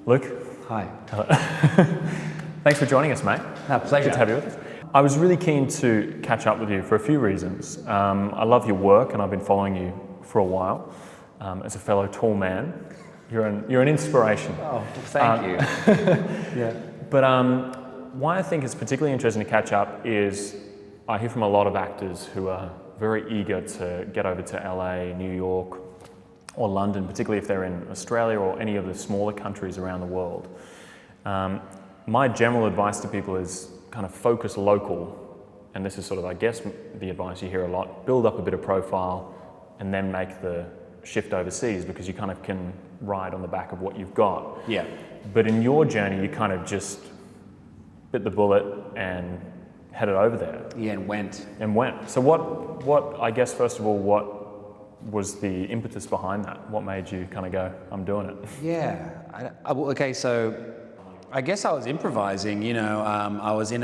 Luke. Hi. Hello. Thanks for joining us, mate. Pleasure. Good to have you with us. I was really keen to catch up with you for a few reasons. I love your work and I've been following you for a while. As a fellow tall man, you're an inspiration. Oh, thank you. Yeah. But why I think it's particularly interesting to catch up is I hear from a lot of actors who are very eager to get over to LA, New York, or London, particularly if they're in Australia or any of the smaller countries around the world. My general advice to people is kind of focus local, and this is sort of, I guess, the advice you hear a lot, build up a bit of profile and then make the shift overseas because you kind of can ride on the back of what you've got. Yeah. But in your journey, you kind of just bit the bullet and headed over there. Yeah, and went. So what, I guess, first of all, what was the impetus behind that? What made you kind of go, I'm doing it? Yeah. Okay, so I guess I was improvising. You know, I was in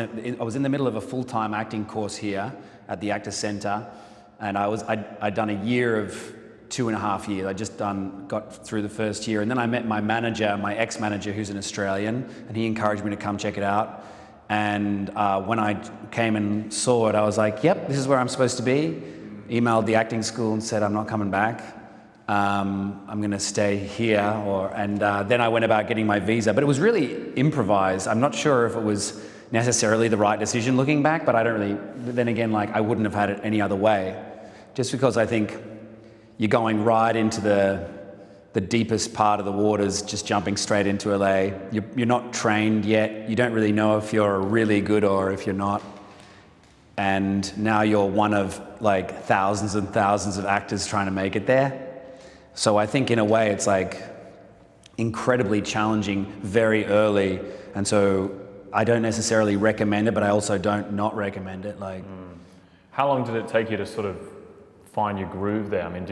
the middle of a full-time acting course here at the Actors Centre, and I'd done a year of 2.5 years. I just got through the first year, and then I met my manager, my ex-manager, who's an Australian, and he encouraged me to come check it out. And when I came and saw it, I was like, yep, this is where I'm supposed to be. Emailed the acting school and said, I'm not coming back. I'm going to stay here. And then I went about getting my visa. But it was really improvised. I'm not sure if it was necessarily the right decision looking back, but I don't really, then again, like I wouldn't have had it any other way. Just because I think you're going right into the deepest part of the waters, just jumping straight into LA. You're not trained yet. You don't really know if you're really good or if you're not. And now you're one of like thousands and thousands of actors trying to make it there. So I think in a way it's like incredibly challenging very early. And so I don't necessarily recommend it, but I also don't not recommend it. How long did it take you to sort of find your groove there? I mean,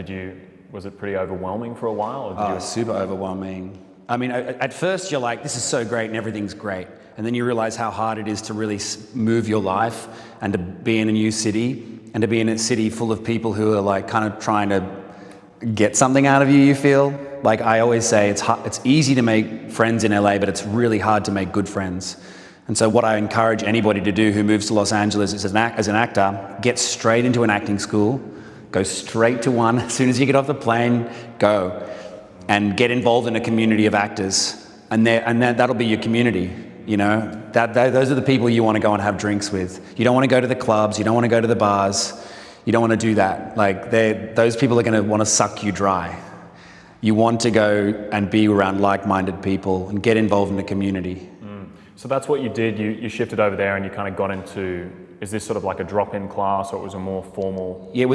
was it pretty overwhelming for a while? Or Super overwhelming. I mean, at first you're like, this is so great and everything's great. And then you realize how hard it is to really move your life and to be in a new city and to be in a city full of people who are like kind of trying to get something out of you, you feel? Like I always say, it's easy to make friends in LA, but it's really hard to make good friends. And so what I encourage anybody to do who moves to Los Angeles as an actor, get straight into an acting school, go straight to one. As soon as you get off the plane, go and get involved in a community of actors. And that'll be your community. You know, those are the people you want to go and have drinks with. You don't want to go to the clubs. You don't want to go to the bars. You don't want to do that. Like those people are going to want to suck you dry. You want to go and be around like-minded people and get involved in the community. So that's what you did. You shifted over there and you kind of got into, is this sort of like a drop-in class or it was a more formal? Yeah,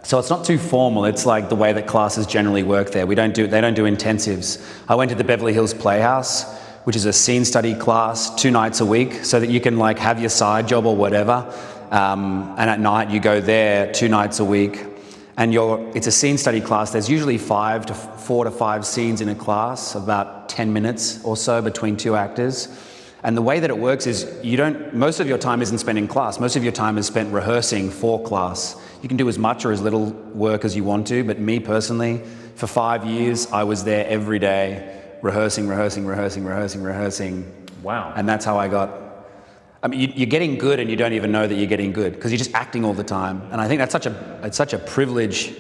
so it's not too formal. It's like the way that classes generally work there. They don't do intensives. I went to the Beverly Hills Playhouse, which is a scene study class 2 nights a week so that you can like have your side job or whatever. And at night you go there 2 nights a week and it's a scene study class. There's usually 4 to 5 scenes in a class, about 10 minutes or so between 2 actors. And the way that it works is most of your time isn't spent in class. Most of your time is spent rehearsing for class. You can do as much or as little work as you want to, but me personally, for 5 years, I was there every day, rehearsing. Wow. And that's how I mean, you're getting good and you don't even know that you're getting good because you're just acting all the time. And I think that's such a privilege.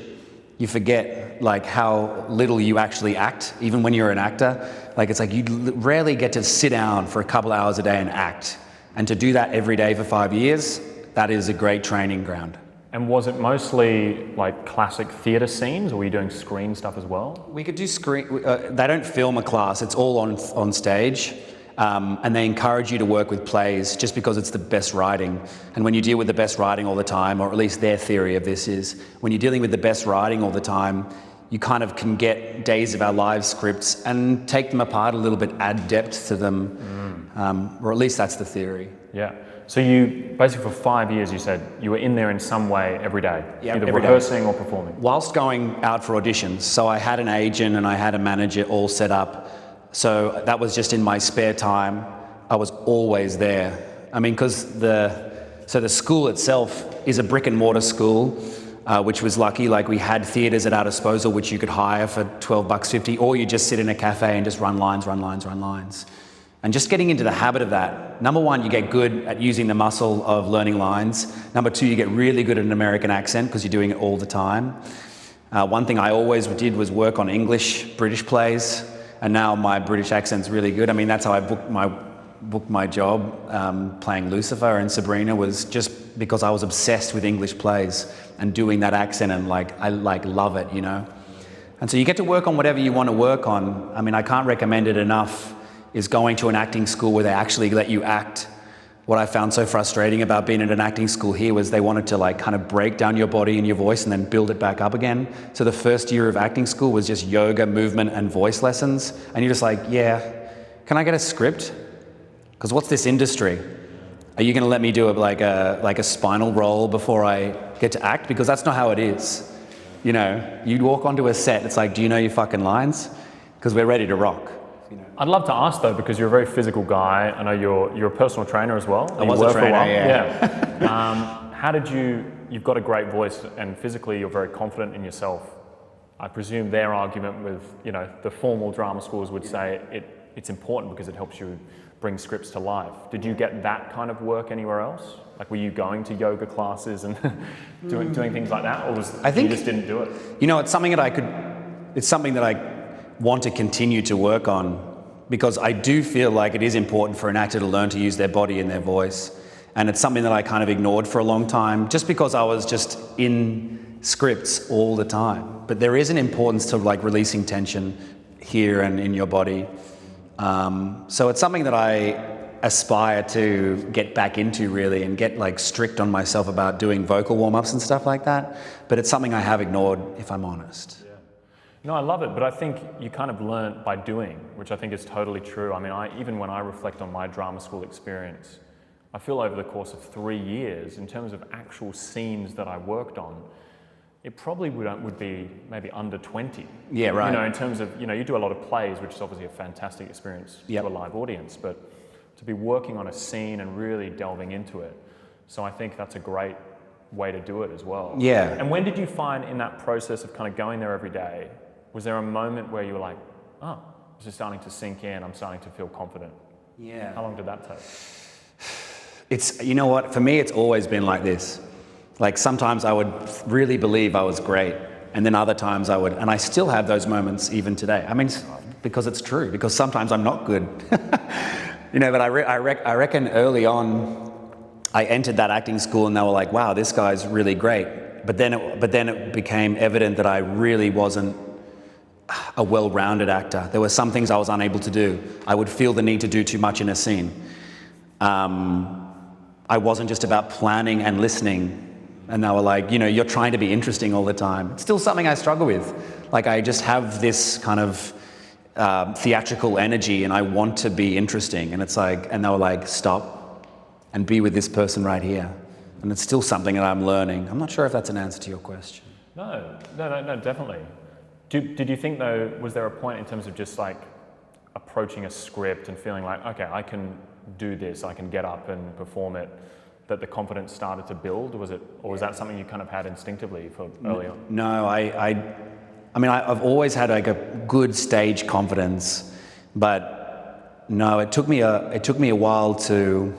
You forget like how little you actually act, even when you're an actor. Like it's like you rarely get to sit down for a couple hours a day and act. And to do that every day for 5 years, that is a great training ground. And was it mostly like classic theatre scenes or were you doing screen stuff as well? We could do screen, they don't film a class, it's all on stage. And they encourage you to work with plays just because it's the best writing. And when you deal with the best writing all the time, or at least their theory of this is, when you're dealing with the best writing all the time, you kind of can get Days of Our Lives scripts and take them apart a little bit, add depth to them, or at least that's the theory. Yeah. So you, basically for 5 years, you said you were in there in some way every day, either every rehearsing day. or performing. Whilst going out for auditions. So I had an agent and I had a manager all set up. So that was just in my spare time. I was always there. I mean, because the school itself is a brick and mortar school. which was lucky. Like we had theatres at our disposal, which you could hire for $12.50, or you just sit in a cafe and just run lines. And just getting into the habit of that. Number one, you get good at using the muscle of learning lines. Number two, you get really good at an American accent because you're doing it all the time. One thing I always did was work on English, British plays, and now my British accent's really good. I mean, that's how I booked my job playing Lucifer and Sabrina, was just because I was obsessed with English plays and doing that accent, and I love it, you know. And so you get to work on whatever you want to work on. I mean, I can't recommend it enough, is going to an acting school where they actually let you act. What I found so frustrating about being at an acting school here was they wanted to kind of break down your body and your voice and then build it back up again. So the first year of acting school was just yoga, movement, and voice lessons. And you're just like, yeah, can I get a script? Because what's this industry? Are you going to let me do like a spinal roll before I get to act? Because that's not how it is. You know, you walk onto a set, it's like, do you know your fucking lines? Because we're ready to rock. I'd love to ask though, because you're a very physical guy. I know you're a personal trainer as well. I was a trainer, yeah. How did you've got a great voice and physically you're very confident in yourself. I presume their argument with, you know, the formal drama schools would say it's important because it helps you bring scripts to life. Did you get that kind of work anywhere else? Like, were you going to yoga classes and doing things like that, or you just didn't do it? You know, it's something that I want to continue to work on, because I do feel like it is important for an actor to learn to use their body and their voice. And it's something that I kind of ignored for a long time, just because I was just in scripts all the time. But there is an importance to releasing tension here and in your body. So it's something that I aspire to get back into, really, and get strict on myself about doing vocal warm-ups and stuff like that. But it's something I have ignored, if I'm honest. No, I love it, but I think you kind of learn by doing, which I think is totally true. I mean, even when I reflect on my drama school experience, I feel over the course of 3 years, in terms of actual scenes that I worked on, it probably would be maybe under 20. Yeah, right. You know, in terms of, you know, you do a lot of plays, which is obviously a fantastic experience Yep. to a live audience, but to be working on a scene and really delving into it. So I think that's a great way to do it as well. Yeah. And when did you find in that process of kind of going there every day, was there a moment where you were like, oh, this is starting to sink in, I'm starting to feel confident? Yeah. How long did that take? It's, you know what, for me it's always been like this. Like sometimes I would really believe I was great, and then other times I would, and I still have those moments even today. I mean, because it's true, because sometimes I'm not good. You know, but I reckon early on, I entered that acting school and they were like, wow, this guy's really great. But then it became evident that I really wasn't a well-rounded actor. There were some things I was unable to do. I would feel the need to do too much in a scene. I wasn't just about planning and listening. And they were like, you know, you're trying to be interesting all the time. It's still something I struggle with. Like, I just have this kind of theatrical energy and I want to be interesting. And it's like, and they were like, stop and be with this person right here. And it's still something that I'm learning. I'm not sure if that's an answer to your question. No, definitely. Did you think though, was there a point in terms of just like approaching a script and feeling like, okay, I can do this, I can get up and perform it, that the confidence started to build? Or was that something you kind of had instinctively for early on? No, I mean, I've always had like a good stage confidence, but no, it took me a while to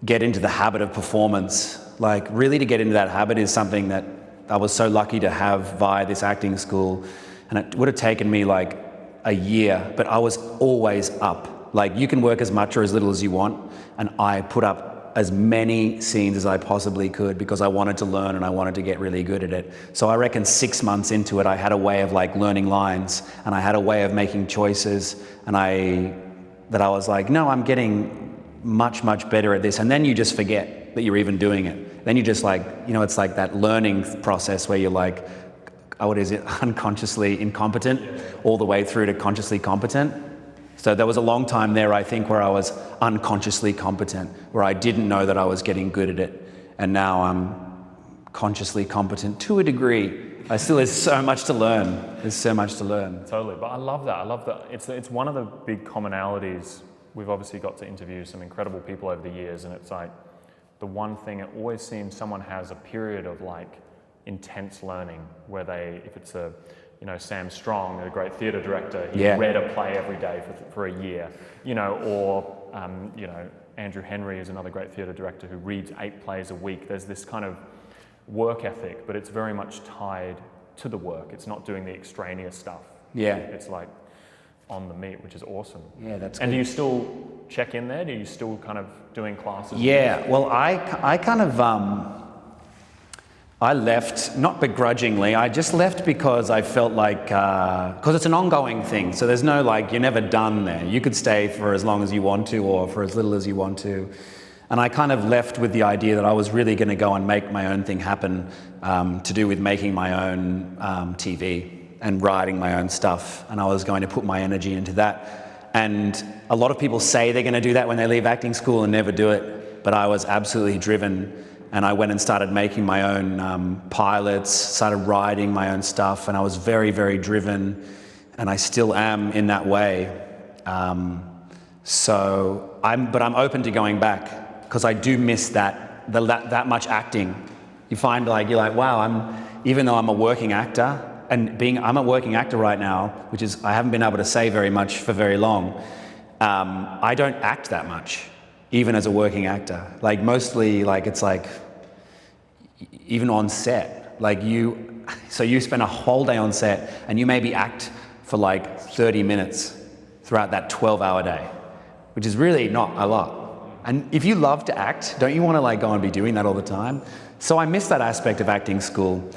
get into the habit of performance. Like, really to get into that habit is something that I was so lucky to have via this acting school, and it would have taken me like a year, but I was always up. Like, you can work as much or as little as you want, and I put up as many scenes as I possibly could because I wanted to learn and I wanted to get really good at it. So I reckon 6 months into it, I had a way of like learning lines, and I had a way of making choices, and I was like, no, I'm getting much, much better at this. And then you just forget that you're even doing it. Then you just like, you know, it's like that learning process where you're like, oh, what is it, unconsciously incompetent all the way through to consciously competent. So there was a long time there, I think, where I was unconsciously competent, where I didn't know that I was getting good at it. And now I'm consciously competent to a degree. There's so much to learn. There's so much to learn. Totally, but I love that. It's one of the big commonalities. We've obviously got to interview some incredible people over the years, and it's like the one thing, it always seems someone has a period of like intense learning where if it's Sam Strong, a great theatre director, he Yeah. read a play every day for a year, or Andrew Henry is another great theatre director who reads 8 plays a week. There's this kind of work ethic, but it's very much tied to the work. It's not doing the extraneous stuff. Yeah. It's like on the meat, which is awesome. Yeah, that's And good. do you still check in there? Do you still kind of doing classes? Yeah, well, I kind of, I left, not begrudgingly, I just left because I felt like, because it's an ongoing thing, so there's no you're never done there. You could stay for as long as you want to or for as little as you want to. And I kind of left with the idea that I was really going to go and make my own thing happen, to do with making my own TV and writing my own stuff. And I was going to put my energy into that. And a lot of people say they're going to do that when they leave acting school and never do it. But I was absolutely driven. And I went and started making my own pilots, started writing my own stuff. And I was very, very driven. And I still am in that way. But I'm open to going back because I do miss that much acting. You find wow, even though I'm a working actor, and I'm a working actor right now, which is, I haven't been able to say very much for very long. I don't act that much, even as a working actor. Mostly, it's even on set. So you spend a whole day on set, and you maybe act for 30 minutes throughout that 12-hour day, which is really not a lot. And if you love to act, don't you want to go and be doing that all the time? So I miss that aspect of acting school.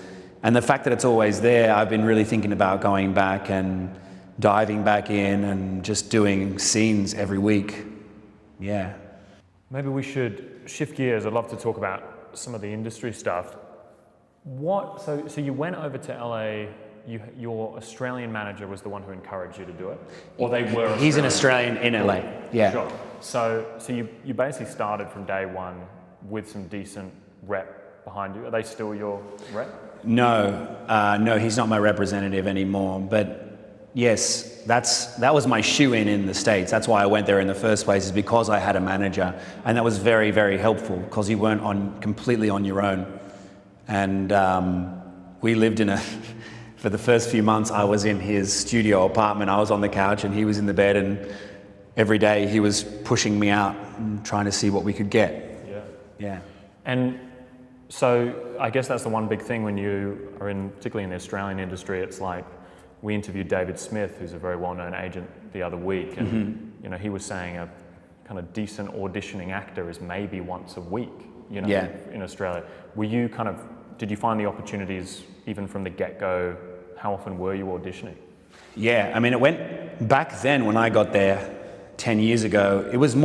And the fact that it's always there, I've been really thinking about going back and diving back in and just doing scenes every week. Yeah. Maybe we should shift gears. I'd love to talk about some of the industry stuff. So you went over to LA, your Australian manager was the one who encouraged you to do it? Or they were Australian? He's an Australian in LA, yeah. Sure. So you basically started from day one with some decent rep behind you. Are they still your rep? No, he's not my representative anymore. But yes, that was my shoe-in the States. That's why I went there in the first place, is because I had a manager. And that was very, very helpful because you weren't completely on your own. And we lived for the first few months, I was in his studio apartment. I was on the couch and he was in the bed, and every day he was pushing me out and trying to see what we could get. Yeah. And so I guess that's the one big thing when you are particularly in the Australian industry. It's we interviewed David Smith, who's a very well-known agent, the other week, and he was saying a kind of decent auditioning actor is maybe once a week, in Australia. Did you find the opportunities even from the get-go? How often were you auditioning? Yeah, I mean, it went back then when I got there 10 years ago. There was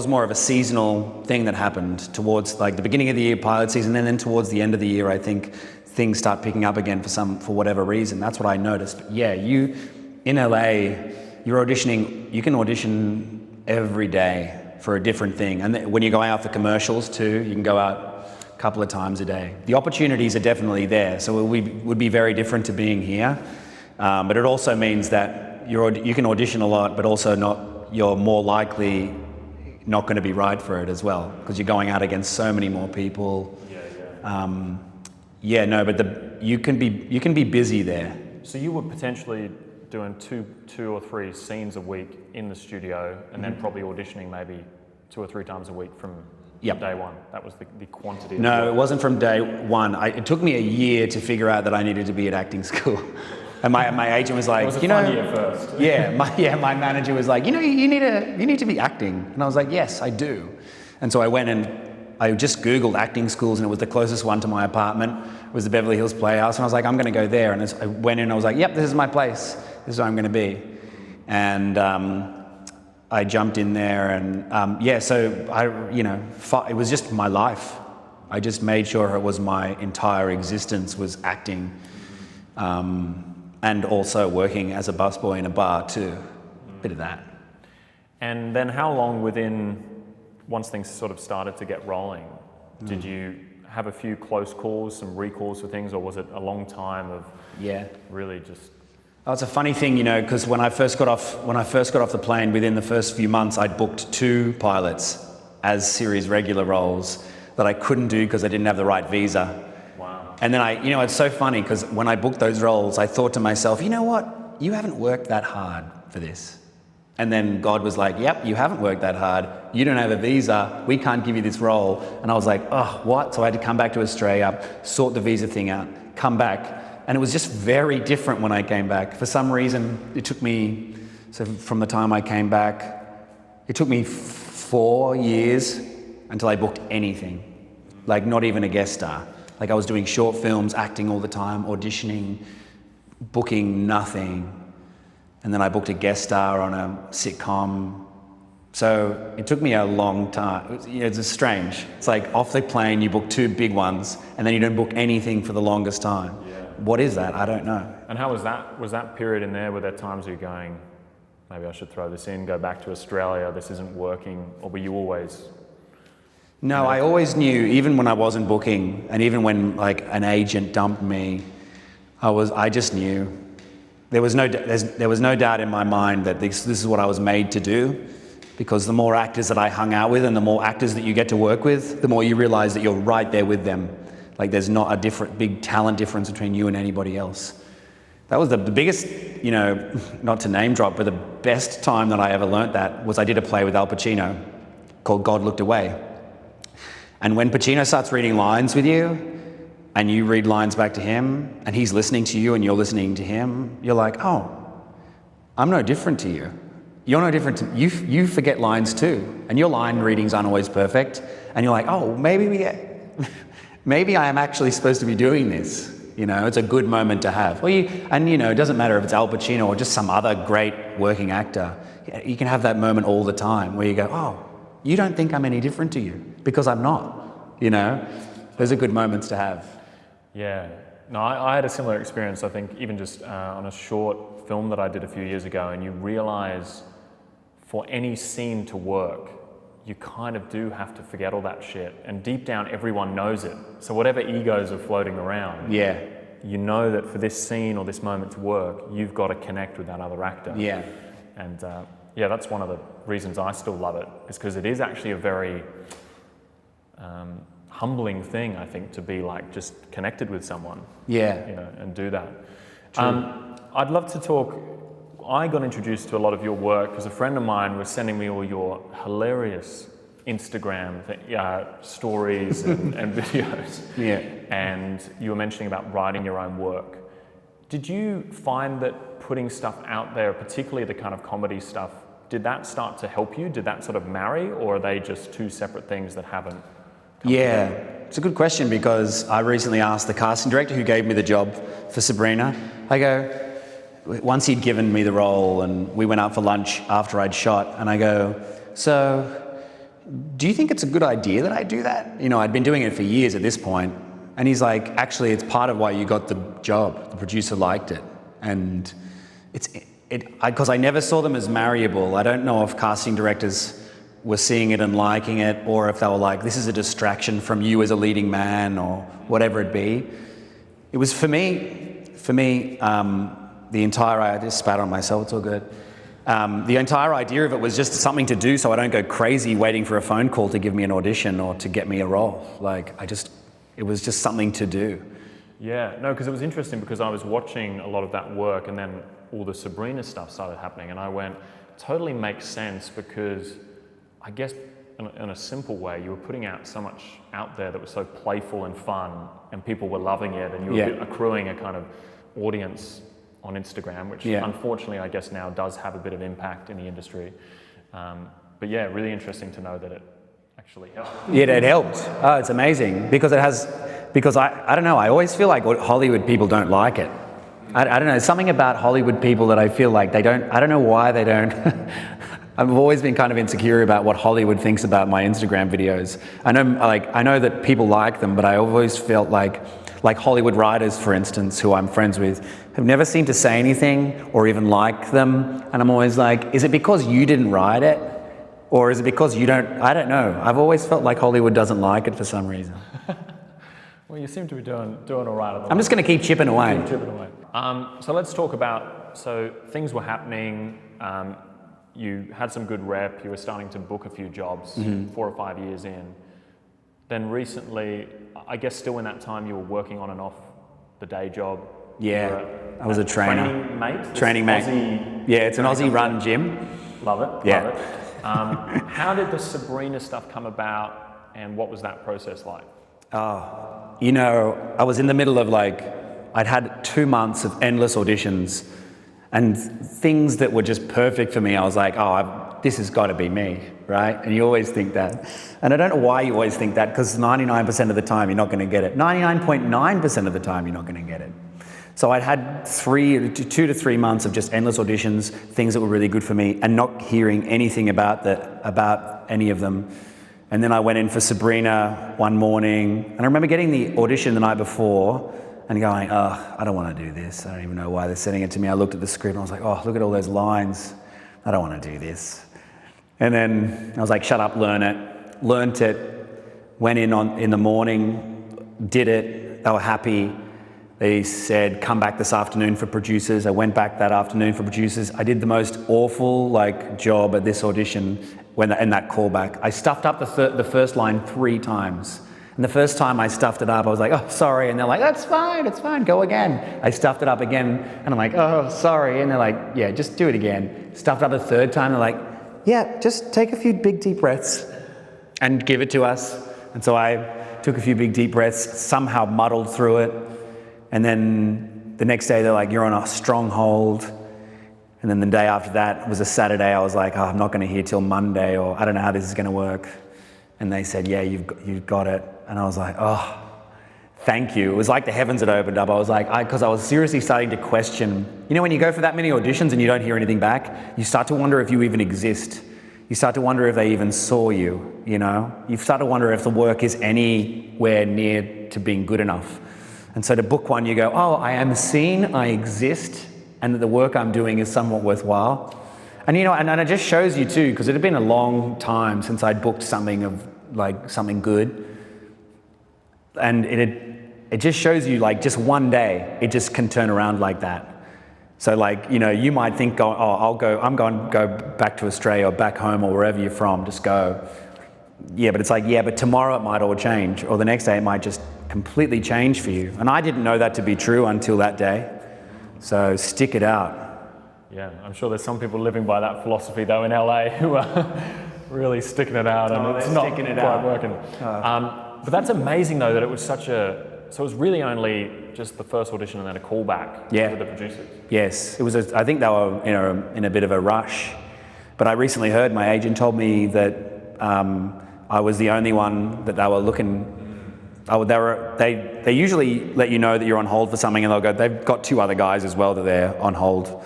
more of a seasonal thing that happened towards the beginning of the year, pilot season, and then towards the end of the year, I think things start picking up again for whatever reason. That's what I noticed. But yeah, in LA, you're auditioning. You can audition every day for a different thing, and when you're going out for commercials too, you can go out a couple of times a day. The opportunities are definitely there, so it would be very different to being here. But it also means that you can audition a lot, but also you're more likely not going to be right for it as well, because you're going out against so many more people. But you can be busy there. So you were potentially doing two or three scenes a week in the studio, and then probably auditioning maybe 2 or 3 times a week from day one. That was the quantity. No, it wasn't from day one. It took me a year to figure out that I needed to be at acting school. And my agent was like, it was a fun year first. my manager was like, you need to be acting. And I was like, yes, I do. And so I went and I just Googled acting schools, and it was the closest one to my apartment. It was the Beverly Hills Playhouse. And I was like, I'm going to go there. And as I went in, I was like, yep, this is my place. This is where I'm going to be. And I jumped in there, and it was just my life. I just made sure it was my entire existence was acting, and also working as a busboy in a bar too. Bit of that. And then how long once things sort of started to get rolling, did you have a few close calls, some recalls for things, or was it a long time of really just... Oh, it's a funny thing, because when I first got off the plane, within the first few months, I'd booked 2 pilots as series regular roles that I couldn't do because I didn't have the right visa. Wow. And then it's so funny because when I booked those roles, I thought to myself, you know what? You haven't worked that hard for this. And then God was like, yep, you haven't worked that hard. You don't have a visa. We can't give you this role. And I was like, oh, what? So I had to come back to Australia, sort the visa thing out, come back. And it was just very different when I came back. For some reason, it took me, so from the time I came back, it took me 4 years until I booked anything. Like not even a guest star. Like I was doing short films, acting all the time, auditioning, booking nothing. And then I booked a guest star on a sitcom. So it took me a long time. It's just strange. It's like off the plane, you book 2 big ones, and then you don't book anything for the longest time. Yeah. What is that? I don't know. And how was that? Was that period in there, were there times you're going, maybe I should throw this in, go back to Australia, this isn't working, or were you always? No, I always knew, even when I wasn't booking, and even when like an agent dumped me, I just knew. There was no doubt in my mind that this is what I was made to do, because the more actors that I hung out with and the more actors that you get to work with, the more you realize that you're right there with them. Like there's not a big talent difference between you and anybody else. That was the biggest, not to name drop, but the best time that I ever learnt that was I did a play with Al Pacino called God Looked Away. And when Pacino starts reading lines with you, and you read lines back to him, and he's listening to you and you're listening to him, you're like, oh, I'm no different to you. You're no different to you forget lines too. And your line readings aren't always perfect. And you're like, oh, maybe I am actually supposed to be doing this. It's a good moment to have. It doesn't matter if it's Al Pacino or just some other great working actor. You can have that moment all the time where you go, oh, you don't think I'm any different to you because I'm not, Those are good moments to have. Yeah. No, I had a similar experience, I think, even just on a short film that I did a few years ago, and you realize for any scene to work, you kind of do have to forget all that shit. And deep down, everyone knows it. So whatever egos are floating around, you know that for this scene or this moment to work, you've got to connect with that other actor. Yeah. And that's one of the reasons I still love it, is because it is actually a very humbling thing, I think, to be like just connected with someone. Yeah. And do that. I'd love to talk. I got introduced to a lot of your work because a friend of mine was sending me all your hilarious Instagram stories and videos. Yeah. And you were mentioning about writing your own work. Did you find that putting stuff out there, particularly the kind of comedy stuff, did that start to help you? Did that sort of marry, or are they just 2 separate things that haven't come together? It's a good question, because I recently asked the casting director who gave me the job for Sabrina, once he'd given me the role and we went out for lunch after I'd shot, and I go, so do you think it's a good idea that I do that? I'd been doing it for years at this point. And he's like, actually, it's part of why you got the job. The producer liked it. And because I never saw them as marryable. I don't know if casting directors were seeing it and liking it, or if they were like, this is a distraction from you as a leading man, or whatever it be. It was for me, the entire, I just spat on myself, it's all good. The entire idea of it was just something to do so I don't go crazy waiting for a phone call to give me an audition or to get me a role. It was just something to do. Yeah, no, because it was interesting, because I was watching a lot of that work, and then all the Sabrina stuff started happening, and I went, totally makes sense, because I guess in a simple way, you were putting out so much out there that was so playful and fun, and people were loving it, and you were accruing a kind of audience on Instagram, which unfortunately I guess now does have a bit of impact in the industry. But yeah, really interesting to know that it actually helped. Yeah, it helped. Oh, it's amazing, because I don't know, I always feel like Hollywood people don't like it. I don't know, something about Hollywood people that I feel like I don't know why they don't. I've always been kind of insecure about what Hollywood thinks about my Instagram videos. I know that people like them, but I always felt like Hollywood writers, for instance, who I'm friends with, have never seemed to say anything or even like them. And I'm always like, is it because you didn't write it? Or is it because you don't, I don't know. I've always felt like Hollywood doesn't like it for some reason. Well, you seem to be doing all right at the moment. I'm just going to keep chipping away. So let's talk about, things were happening, you had some good rep, you were starting to book a few jobs 4 or 5 years in. Then recently, I guess still in that time you were working on and off the day job. Yeah, I was a trainer. Training mate? Training mate. Aussie, Yeah, it's an Aussie-run gym. love it, Yeah. love it. How did the Sabrina stuff come about, and what was that process like? You know, I was in the middle of I'd had 2 months of endless auditions and things that were just perfect for me. I was like, this has got to be me, right? And you always think that. And I don't know why you always think that, because 99% of the time you're not going to get it. 99.9% of the time you're not going to get it. So I'd had 2 to 3 months of just endless auditions, things that were really good for me, and not hearing anything about any of them. And then I went in for Sabrina one morning, and I remember getting the audition the night before and going, I don't want to do this. I don't even know why they're sending it to me. I looked at the script and I was like, look at all those lines. I don't want to do this. And then I was like, shut up, learn it. Learned it, went in the morning, did it. They were happy. They said, come back this afternoon for producers. I went back that afternoon for producers. I did the most awful job at this audition in that callback. I stuffed up the first line 3 times. And the first time I stuffed it up, I was like, oh, sorry. And they're like, that's fine, it's fine, go again. I stuffed it up again, and I'm like, oh, sorry. And they're like, yeah, just do it again. Stuffed it up the third time, they're like, yeah, just take a few big deep breaths and give it to us. And so I took a few big deep breaths, somehow muddled through it. And then the next day they're like, you're on a stronghold. And then the day after that was a Saturday. I was like, I'm not going to hear till Monday, or I don't know how this is going to work. And they said, yeah, you've got it. And I was like, oh, thank you. It was like the heavens had opened up. I was like, because I was seriously starting to question. You know, when you go for that many auditions and you don't hear anything back, you start to wonder if you even exist. You start to wonder if they even saw you, you know? You start to wonder if the work is anywhere near to being good enough. And so to book one, you go, I am seen, I exist, and the work I'm doing is somewhat worthwhile. And you know, and it just shows you too, because it had been a long time since I'd booked something something good. And it just shows you just one day, it just can turn around like that. So you know, you might think, I'm going to go back to Australia or back home or wherever you're from, just go. Yeah, but it's but tomorrow it might all change, or the next day it might just completely change for you. And I didn't know that to be true until that day. So stick it out. Yeah, I'm sure there's some people living by that philosophy though in LA who are really sticking it out, and it's not quite working. But that's amazing though that it was so it was really only just the first audition and then a callback to the producers. Yes, it was. I think they were in a bit of a rush. But I recently heard, my agent told me that I was the only one that they were looking. They usually let you know that you're on hold for something, and they'll go, they've got 2 other guys as well that they're on hold.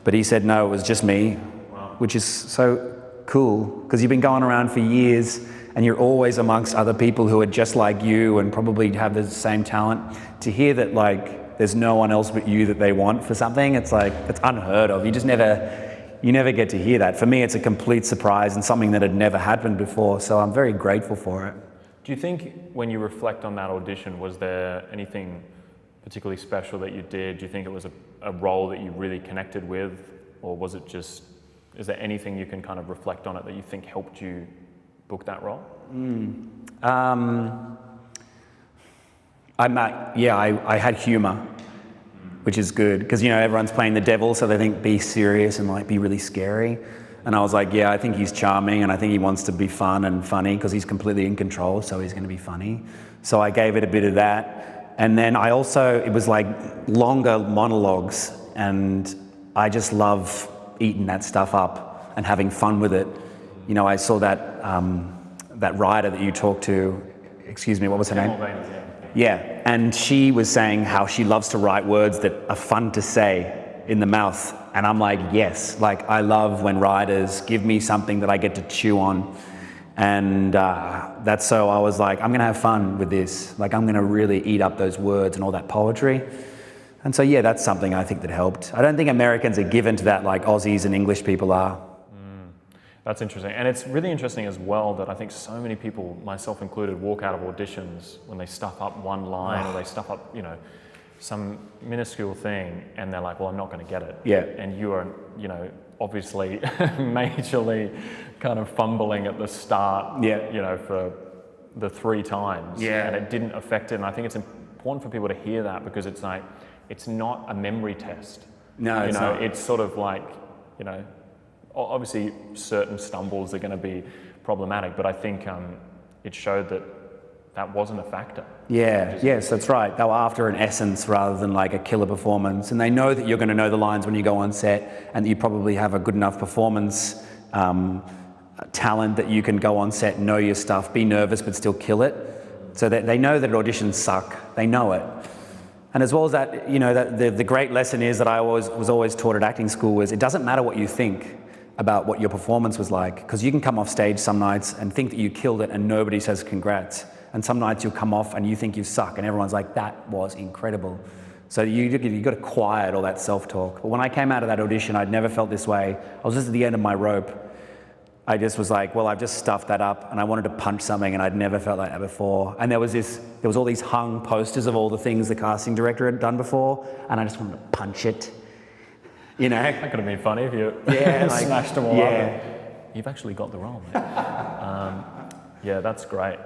But he said, no, it was just me, which is so cool, because you've been going around for years and you're always amongst other people who are just like you and probably have the same talent. To hear that there's no one else but you that they want for something, it's it's unheard of. You never get to hear that. For me, it's a complete surprise and something that had never happened before, so I'm very grateful for it. Do you think when you reflect on that audition, was there anything particularly special that you did? Do you think it was a role that you really connected with, or was it just, is there anything you can kind of reflect on it that you think helped you book that role? I had humor, which is good, because you know everyone's playing the devil, so they think be serious and be really scary. And I was like, yeah, I think he's charming, and I think he wants to be fun and funny because he's completely in control, so he's going to be funny. So I gave it a bit of that. And then it was longer monologues, and I just love eating that stuff up and having fun with it. You know, I saw that writer that you talked to, excuse me, what was her name? Yeah, and she was saying how she loves to write words that are fun to say in the mouth. And I'm like, yes, I love when writers give me something that I get to chew on. And that's so I was like, I'm going to have fun with this. I'm going to really eat up those words and all that poetry. And so, yeah, that's something I think that helped. I don't think Americans are given to that like Aussies and English people are. That's interesting. And it's really interesting as well that I think so many people, myself included, walk out of auditions when they stuff up one line or they stuff up, some minuscule thing, and they're like, well, I'm not going to get it. Yeah. And you are, obviously majorly kind of fumbling at the start, yeah. the 3 times, Yeah. and it didn't affect it. And I think it's important for people to hear that, because it's like, it's not a memory test. No, you it's know, not. it's sort of like, you know, obviously certain stumbles are going to be problematic, but I think it showed that that wasn't a factor. Yeah, yes, that's right. They were after an essence rather than like a killer performance. And they know that you're going to know the lines when you go on set, and that you probably have a good enough performance talent that you can go on set, know your stuff, be nervous but still kill it. So that they know that auditions suck. They know it. And as well as that, you know, that the great lesson is that I was always taught at acting school was, it doesn't matter what you think about what your performance was like, because you can come off stage some nights and think that you killed it and nobody says congrats. And some nights you'll come off and you think you suck and everyone's like, that was incredible. So you got to quiet all that self-talk. But when I came out of that audition, I'd never felt this way. I was just at the end of my rope. I just was like, well, I've just stuffed that up, and I wanted to punch something, and I'd never felt like that before. And there was all these hung posters of all the things the casting director had done before, and I just wanted to punch it. You know? That could have been funny if you like, smashed them all yeah. up. And you've actually got the role, mate. Yeah, that's great.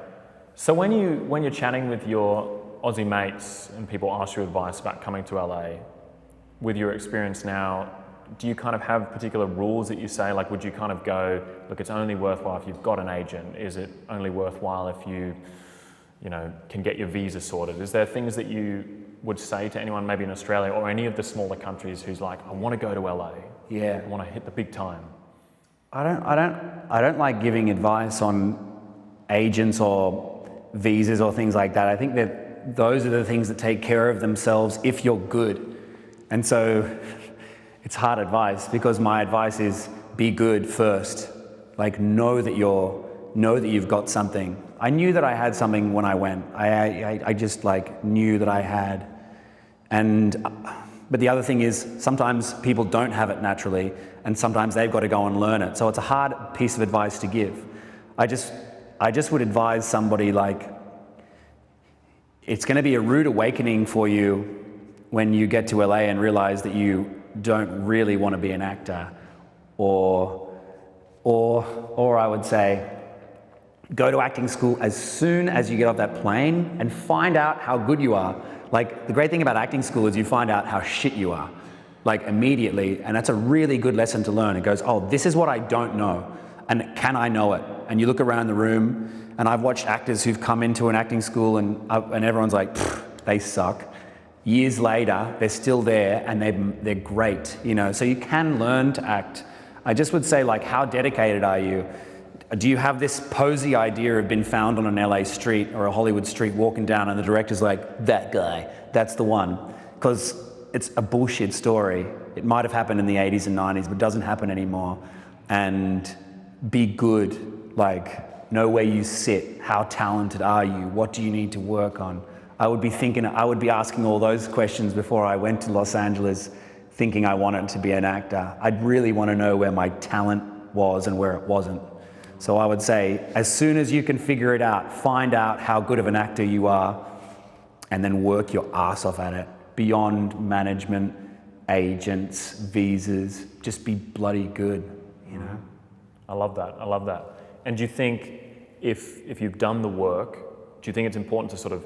So when you're chatting with your Aussie mates and people ask you advice about coming to LA, with your experience now, do you kind of have particular rules that you say? Like, would you kind of go, look, it's only worthwhile if you've got an agent? Is it only worthwhile if you know, can get your visa sorted? Is there things that you would say to anyone maybe in Australia or any of the smaller countries who's like, I want to go to LA. Yeah. I want to hit the big time. I don't like giving advice on agents or visas or things like that. I think that those are the things that take care of themselves if you're good. And so it's hard advice, because my advice is be good first. Like, know that you've got something. I knew that I had something when I went. I just like knew that I had. But the other thing is, sometimes people don't have it naturally, and sometimes they've got to go and learn it. So it's a hard piece of advice to give. I just would advise somebody, like, it's going to be a rude awakening for you when you get to LA and realize that you don't really want to be an actor, or I would say, go to acting school as soon as you get off that plane and find out how good you are. Like, the great thing about acting school is you find out how shit you are, like, immediately, and that's a really good lesson to learn. It goes, oh, this is what I don't know, and can I know it? And you look around the room, and I've watched actors who've come into an acting school and everyone's like, they suck. Years later, they're still there and they're great, you know. So you can learn to act. I just would say, like, how dedicated are you? Do you have this posy idea of being found on an LA street or a Hollywood street walking down and the director's like, that guy, that's the one? Because it's a bullshit story. It might have happened in the 80s and 90s, but doesn't happen anymore. And be good, like, know where you sit. How talented are you? What do you need to work on? I would be asking all those questions before I went to Los Angeles, thinking I wanted to be an actor. I'd really want to know where my talent was and where it wasn't. So I would say, as soon as you can figure it out, find out how good of an actor you are, and then work your ass off at it. Beyond management, agents, visas, just be bloody good, you know? I love that. I love that. And do you think if you've done the work, do you think it's important to sort of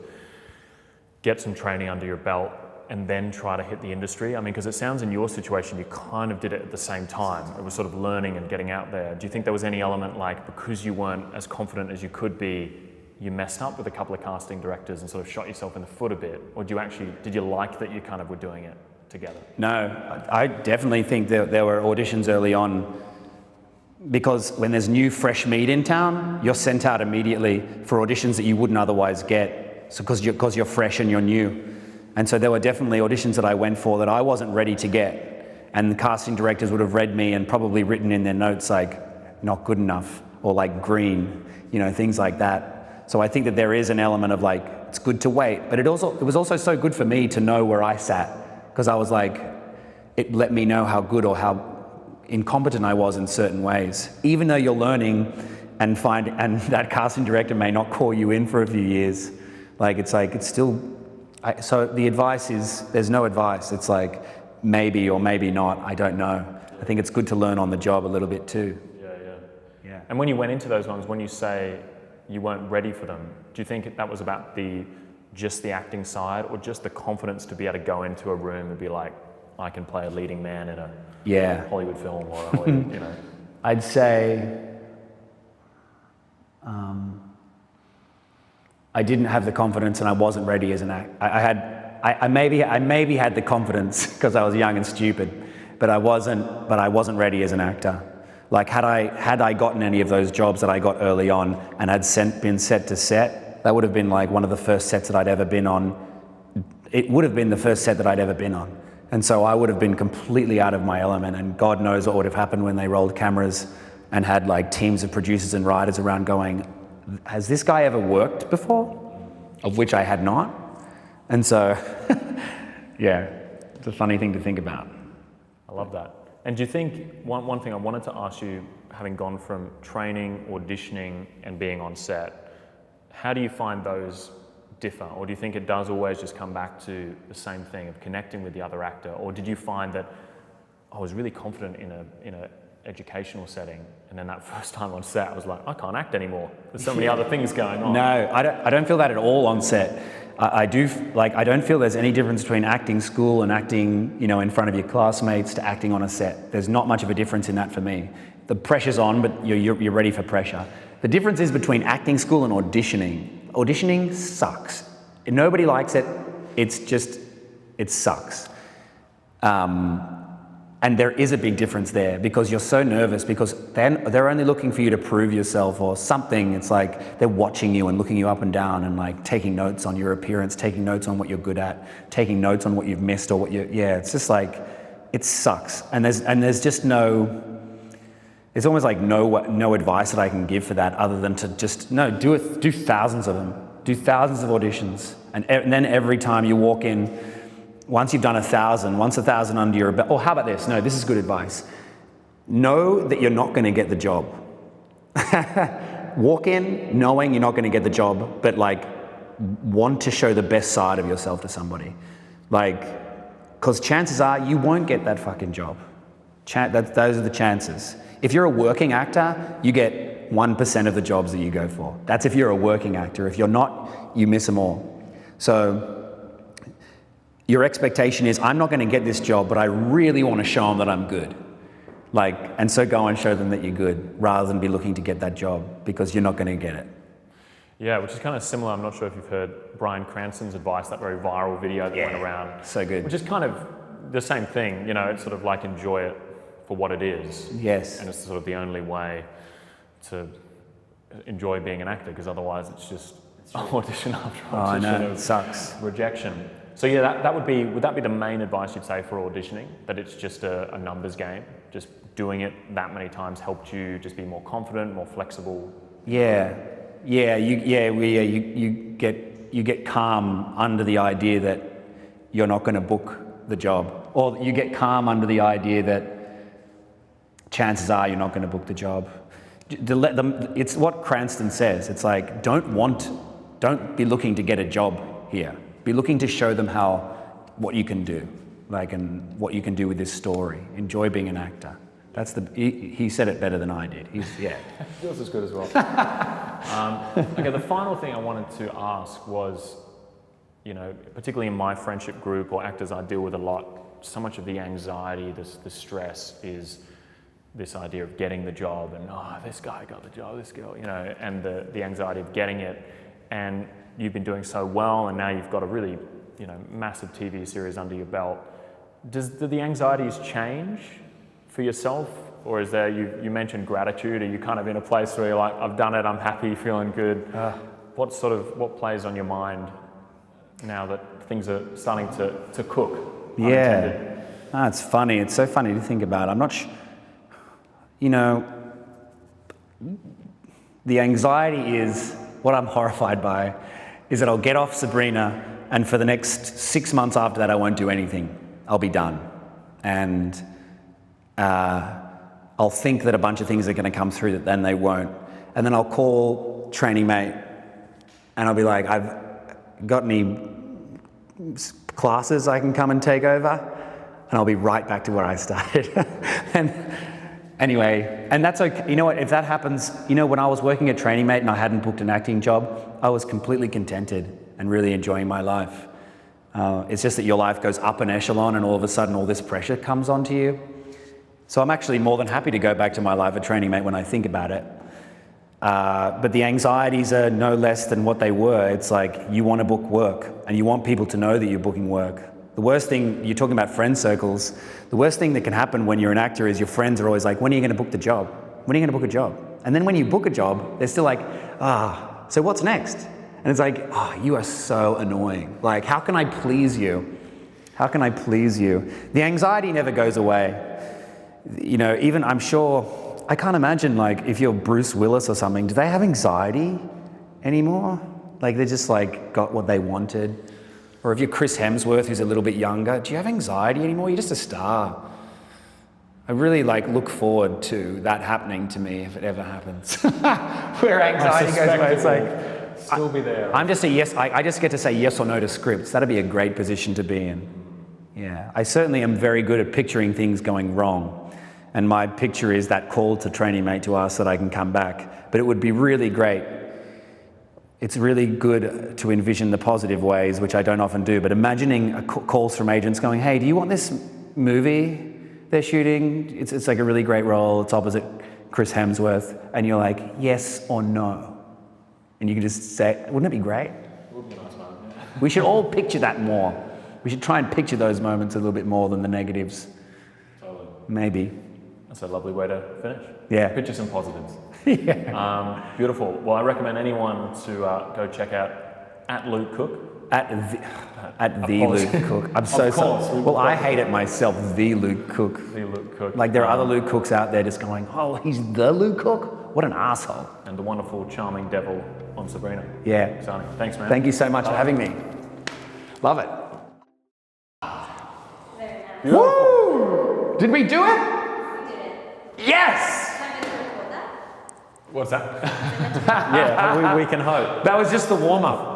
get some training under your belt and then try to hit the industry? I mean, because it sounds in your situation, you kind of did it at the same time. It was sort of learning and getting out there. Do you think there was any element, like, because you weren't as confident as you could be, you messed up with a couple of casting directors and sort of shot yourself in the foot a bit? Or did you like that you kind of were doing it together? No, I definitely think there were auditions early on, because when there's new fresh meat in town, you're sent out immediately for auditions that you wouldn't otherwise get, so because you're fresh and you're new. And so there were definitely auditions that I went for that I wasn't ready to get, and the casting directors would have read me and probably written in their notes like, not good enough, or like green, you know, things like that. So I think that there is an element of, like, it's good to wait, but it was also so good for me to know where I sat, because I was like, it let me know how good or how incompetent I was in certain ways. Even though you're learning and that casting director may not call you in for a few years, it's still, so the advice is, there's no advice. It's like, maybe or maybe not, I don't know. I think it's good to learn on the job a little bit too. Yeah. And when you went into those ones, when you say you weren't ready for them. Do you think that was about just the acting side, or just the confidence to be able to go into a room and be like, I can play a leading man in a Hollywood film or a Hollywood, I'd say I didn't have the confidence, and I wasn't ready as an actor. I maybe had the confidence because I was young and stupid, but I wasn't ready as an actor. Like had I gotten any of those jobs that I got early on and had been set to set, that would have been like one of the first sets that I'd ever been on. It would have been the first set that I'd ever been on. And so I would have been completely out of my element, and God knows what would have happened when they rolled cameras and had like teams of producers and writers around going, has this guy ever worked before? Of which I had not. And so, yeah, it's a funny thing to think about. I love that. And do you think, one thing I wanted to ask you, having gone from training, auditioning, and being on set, how do you find those differ? Or do you think it does always just come back to the same thing of connecting with the other actor? Or did you find that I was really confident in a educational setting, and then that first time on set I was like, I can't act anymore, there's so many other things going on? No, I don't feel that at all on set. I don't feel there's any difference between acting school and acting, in front of your classmates to acting on a set. There's not much of a difference in that for me. The pressure's on, but you're ready for pressure. The difference is between acting school and auditioning. Auditioning sucks. Nobody likes it. It sucks. And there is a big difference there because you're so nervous because they're only looking for you to prove yourself or something. It's like they're watching you and looking you up and down and like taking notes on your appearance, taking notes on what you're good at, taking notes on what you've missed or it's just like, it sucks. And there's just it's almost like no advice that I can give for that other than to just, do thousands of them, do thousands of auditions. And then every time you walk in, once you've done 1,000, once 1,000 under your belt, how about this? No, this is good advice. Know that you're not going to get the job. Walk in knowing you're not going to get the job, but want to show the best side of yourself to somebody. Because chances are you won't get that fucking job. Those are the chances. If you're a working actor, you get 1% of the jobs that you go for. That's if you're a working actor. If you're not, you miss them all. So your expectation is, I'm not going to get this job, but I really want to show them that I'm good. And so go and show them that you're good, rather than be looking to get that job, because you're not going to get it. Yeah, which is kind of similar. I'm not sure if you've heard Bryan Cranston's advice, that very viral video that went around. So good. Which is kind of the same thing, it's sort of like enjoy it for what it is. Yes. And it's sort of the only way to enjoy being an actor, because otherwise it's just audition after audition. I know, it sucks. Rejection. So yeah, would that be the main advice you'd say for auditioning? That it's just a numbers game? Just doing it that many times helped you just be more confident, more flexible? Yeah. You get calm under the idea that you're not going to book the job. Or you get calm under the idea that chances are you're not going to book the job. It's what Cranston says. It's like, don't be looking to get a job here. Be looking to show them what you can do, and what you can do with this story. Enjoy being an actor. He said it better than I did. Yours is good as well. Okay, the final thing I wanted to ask was, particularly in my friendship group or actors I deal with a lot, so much of the anxiety, the stress is this idea of getting the job and, this guy got the job, this girl, and the anxiety of getting it. And you've been doing so well, and now you've got a really, massive TV series under your belt. Do the anxieties change for yourself, or is there, you mentioned gratitude, are you kind of in a place where you're like, I've done it, I'm happy, feeling good? What plays on your mind now that things are starting to cook? Yeah, it's funny. It's so funny to think about. I'm not the anxiety is, what I'm horrified by is that I'll get off Sabrina, and for the next 6 months after that, I won't do anything. I'll be done. And I'll think that a bunch of things are going to come through that then they won't. And then I'll call training mate, and I'll be like, I've got any classes I can come and take over? And I'll be right back to where I started. Anyway, and that's okay. You know what, if that happens, you know, when I was working at Training Mate and I hadn't booked an acting job, I was completely contented and really enjoying my life. It's just that your life goes up an echelon and all of a sudden all this pressure comes onto you. So I'm actually more than happy to go back to my life at Training Mate when I think about it. But the anxieties are no less than what they were. It's like you want to book work and you want people to know that you're booking work. The worst thing, you're talking about friend circles, the worst thing that can happen when you're an actor is your friends are always like, when are you going to book the job? When are you going to book a job? And then when you book a job, they're still like, so what's next? And it's like, you are so annoying. Like, how can I please you? How can I please you? The anxiety never goes away. You know, even I'm sure, I can't imagine like if you're Bruce Willis or something, do they have anxiety anymore? Like they just like got what they wanted? Or if you're Chris Hemsworth, who's a little bit younger, do you have anxiety anymore? You're just a star. I really like look forward to that happening to me if it ever happens. Where anxiety goes away, it's like, still be there. I'm just a yes, I just get to say yes or no to scripts. That'd be a great position to be in. Yeah, I certainly am very good at picturing things going wrong. And my picture is that call to Training Mate to ask that I can come back. But it would be really great. It's really good to envision the positive ways, which I don't often do, but imagining calls from agents going, hey, do you want this movie they're shooting? It's like a really great role. It's opposite Chris Hemsworth. And you're like, yes or no. And you can just say, wouldn't it be great? It would be a nice one, yeah. We should all picture that more. We should try and picture those moments a little bit more than the negatives. Totally. Maybe. That's a lovely way to finish. Yeah. Picture some positives. Yeah. Beautiful. Well, I recommend anyone to go check out at Luke Cook. At the Luke Cook. I'm so sorry. Well, I hate it myself, the Luke Cook. The Luke Cook. Like there are other Luke Cooks out there just going, oh, he's the Luke Cook? What an asshole. And the wonderful, charming devil on Sabrina. Yeah. Exciting. Thanks, man. Thank you so much for having me. Love it. Beautiful. Woo! Did we do it? We did it. Yes! Time to record that. What's that? Yeah, we can hope. That was just the warm-up.